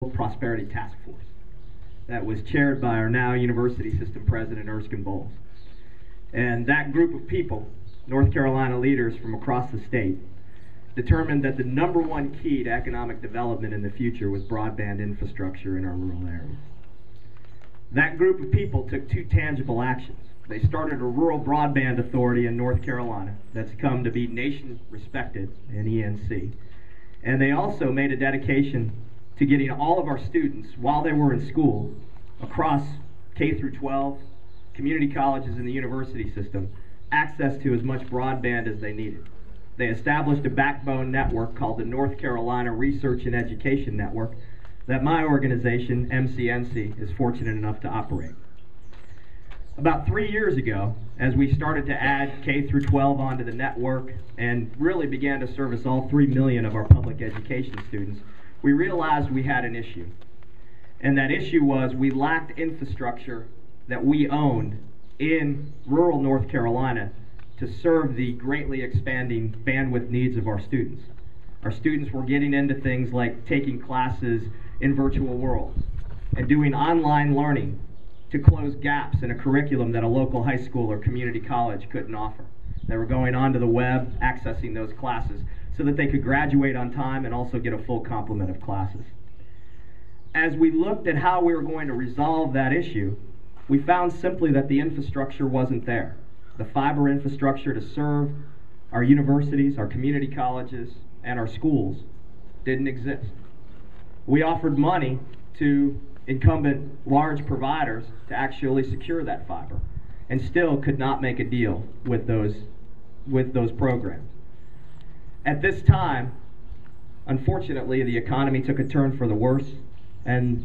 Prosperity Task Force that was chaired by our now University System President, Erskine Bowles. And that group of people, North Carolina leaders from across the state, determined that the #1 key to economic development in the future was broadband infrastructure in our rural areas. That group of people took 2 tangible actions. They started a rural broadband authority in North Carolina that's come to be nation respected in ENC. And they also made a dedication to getting all of our students, while they were in school, across K through 12, community colleges and the university system, access to as much broadband as they needed. They established a backbone network called the North Carolina Research and Education Network that my organization, MCNC, is fortunate enough to operate. About 3 years ago, as we started to add K through 12 onto the network and really began to service all 3 million of our public education students, we realized we had an issue. And that issue was we lacked infrastructure that we owned in rural North Carolina to serve the greatly expanding bandwidth needs of our students. Our students were getting into things like taking classes in virtual worlds and doing online learning to close gaps in a curriculum that a local high school or community college couldn't offer. They were going onto the web, accessing those classes so that they could graduate on time and also get a full complement of classes. As we looked at how we were going to resolve that issue, we found simply that the infrastructure wasn't there. The fiber infrastructure to serve our universities, our community colleges, and our schools didn't exist. We offered money to incumbent large providers to actually secure that fiber, and still could not make a deal with those programs. At this time, unfortunately, the economy took a turn for the worse, and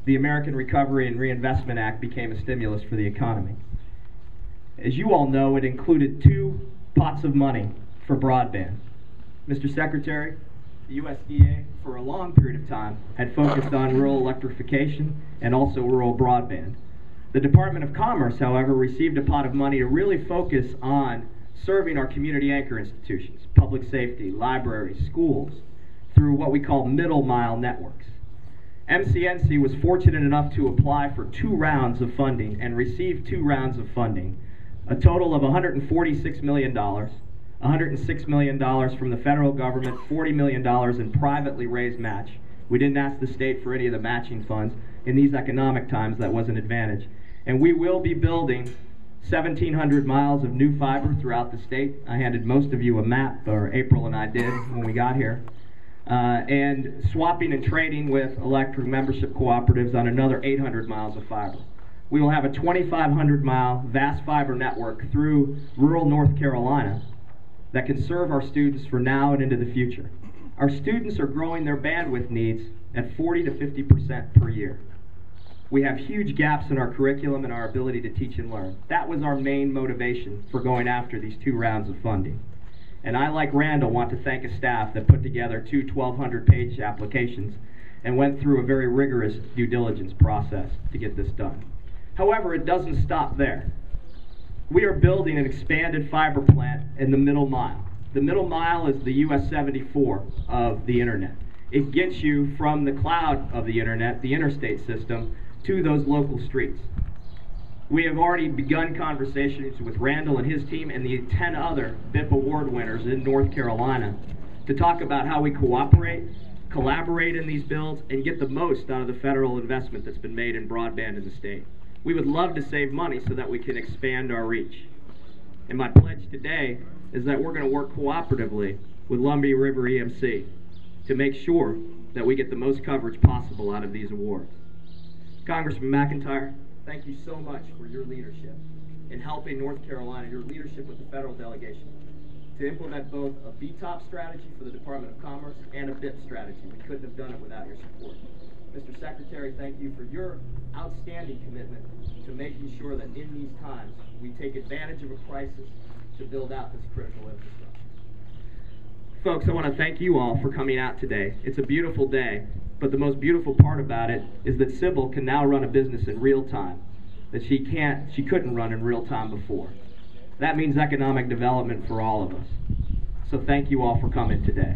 the American Recovery and Reinvestment Act became a stimulus for the economy. As you all know, it included 2 pots of money for broadband. Mr. Secretary, the USDA, for a long period of time, had focused on rural electrification and also rural broadband. The Department of Commerce, however, received a pot of money to really focus on serving our community anchor institutions, public safety, libraries, schools, through what we call middle mile networks. MCNC was fortunate enough to apply for 2 rounds of funding and receive 2 rounds of funding, a total of $146 million, $106 million from the federal government, $40 million in privately raised match. We didn't ask the state for any of the matching funds. In these economic times, that was an advantage. And we will be building 1,700 miles of new fiber throughout the state. I handed most of you a map, or April and I did when we got here. And swapping and trading with electric membership cooperatives on another 800 miles of fiber. We will have a 2,500-mile vast fiber network through rural North Carolina that can serve our students for now and into the future. Our students are growing their bandwidth needs at 40 to 50% per year. We have huge gaps in our curriculum and our ability to teach and learn. That was our main motivation for going after these 2 rounds of funding. And I, like Randall, want to thank a staff that put together 2 1,200-page applications and went through a very rigorous due diligence process to get this done. However, it doesn't stop there. We are building an expanded fiber plant in the middle mile. The middle mile is the US 74 of the internet. It gets you from the cloud of the internet, the interstate system, to those local streets. We have already begun conversations with Randall and his team and the 10 other BIP award winners in North Carolina to talk about how we cooperate, collaborate in these builds, and get the most out of the federal investment that's been made in broadband in the state. We would love to save money so that we can expand our reach. And my pledge today is that we're going to work cooperatively with Lumbee River EMC to make sure that we get the most coverage possible out of these awards. Congressman McIntyre, thank you so much for your leadership in helping North Carolina, your leadership with the federal delegation, to implement both a BTOP strategy for the Department of Commerce and a BIP strategy. We couldn't have done it without your support. Mr. Secretary, thank you for your outstanding commitment to making sure that in these times we take advantage of a crisis to build out this critical infrastructure. Folks, I want to thank you all for coming out today. It's a beautiful day, but the most beautiful part about it is that Sybil can now run a business in real time that she couldn't run in real time before. That means economic development for all of us. So thank you all for coming today.